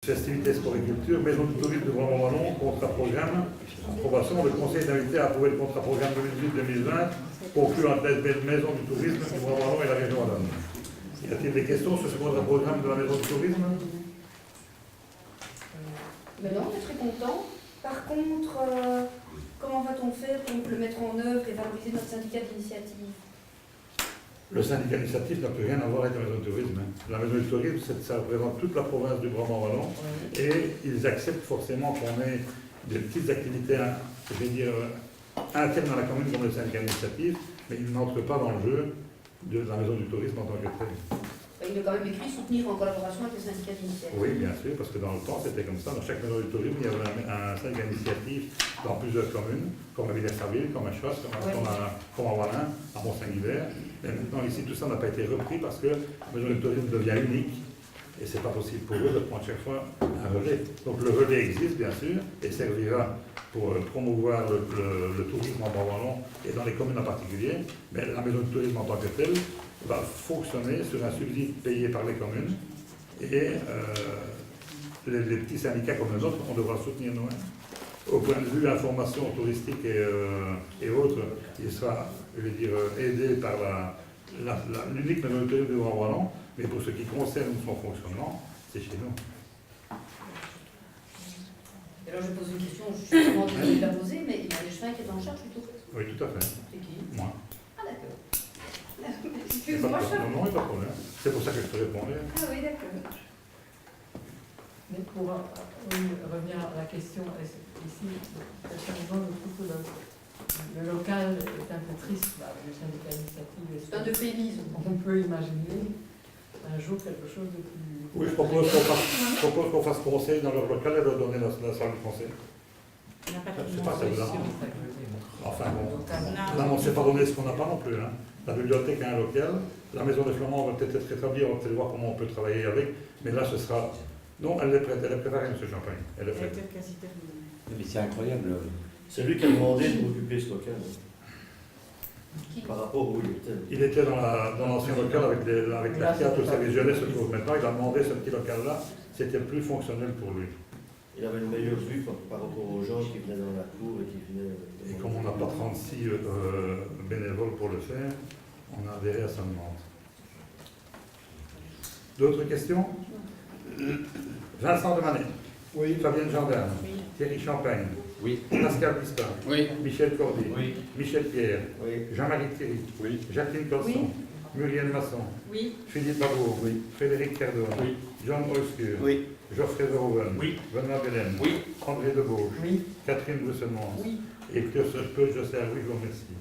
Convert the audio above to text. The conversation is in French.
festivités, sport et culture, maison du tourisme du Grand Wallon, contrat programme, approbation. Le Conseil est invité à approuver le contrat programme 2018-2020 conclu entre la maison du tourisme du Grand Wallon et la région Wallonne. Y a-t-il des questions sur ce contrat programme de la maison du tourisme? Mais non, on est très content. Par contre, comment va-t-on faire pour le mettre en œuvre et valoriser notre syndicat d'initiative? Le syndicat d'initiative n'a plus rien à voir avec la maison du tourisme. La maison du tourisme, ça représente toute la province du Grand Wallon et ils acceptent forcément qu'on ait des petites activités, je vais dire, internes à la commune comme le syndicat d'initiative, mais ils n'entrent pas dans le jeu de la maison du tourisme en tant que tel. Il est quand même écrit soutenir en collaboration avec le syndicat d'initiative. Oui, bien sûr, parce que dans le temps, c'était comme ça. Dans chaque maison du tourisme, il y avait un syndicat d'initiative dans plusieurs communes, comme à Villers-Sarville, comme à Chosse, comme à Wallin, à Mont-Saint-Guibert. Mais maintenant, ici, tout ça n'a pas été repris parce que la maison du tourisme devient unique et ce n'est pas possible pour eux de prendre chaque fois un relais. Donc le relais existe, bien sûr, et servira pour promouvoir le tourisme en Bas-Wallon et dans les communes en particulier. Mais la maison du tourisme en tant que telle va fonctionner sur un subside payé par les communes et les petits syndicats comme les autres, on devra soutenir nous-mêmes. Au point de vue information touristique et autres, il sera, je vais dire, aidé par l'unique maison du tourisme du Grand Wallon, mais pour ce qui concerne son fonctionnement, c'est chez nous. Et alors je pose une question justement de la poser, mais il y a des chemins qui est en charge du tourisme. Oui, tout à fait. C'est qui? Moi. Ah d'accord. Excuse-moi, non, il n'y a pas de problème. C'est pour ça que je te répondais. Ah oui, d'accord. Mais pour revenir à la question, ici, personnellement, je trouve que le local est un peu triste, là, le syndicat d'initiative. C'est un euphémisme. On peut imaginer un jour quelque chose de plus... Oui, je propose qu'on fasse conseil dans leur local et leur donner la salle du conseil. Il n'y a pas Je de sais pas, ça vous a- solution, ça que je veux dire. Enfin bon, là, on ne s'est pas donné ce qu'on n'a pas non plus. Hein. La bibliothèque a un local, la maison des Flamands va peut-être être établie, on va peut-être voir comment on peut travailler avec, mais là ce sera... Non, elle est prête, elle est préparée, M. Champagne. Elle est prête. Mais c'est incroyable. C'est lui qui a demandé de m'occuper ce local. Qui? Par rapport où il était. Il était dans l'ancien local avec la théâtre, sa visionnée se trouve maintenant. Il a demandé ce petit local-là, c'était plus fonctionnel pour lui. Il avait une meilleure vue par rapport aux gens qui venaient dans la cour et qui venaient. Et comme on n'a pas 36 bénévoles pour le faire, on a adhéré à sa demande. D'autres questions? Vincent Demanet. Oui. Fabienne Gendarme. Oui. Thierry Champagne. Oui. Pascal Pistin. Oui. Michel Cordy. Oui. Michel Pierre. Oui. Jean-Marie Thierry. Oui. Jacqueline Colson. Oui. Muriel Masson. Oui. Philippe Babour. Oui. Frédéric Cardone. Oui. John Oscure. Oui. Geoffrey Verhoeven. Oui. Benoît Belen. Oui. André Debauche. Oui. Catherine Brussemont. Oui. Et que je peux, je sais à lui, je vous remercie.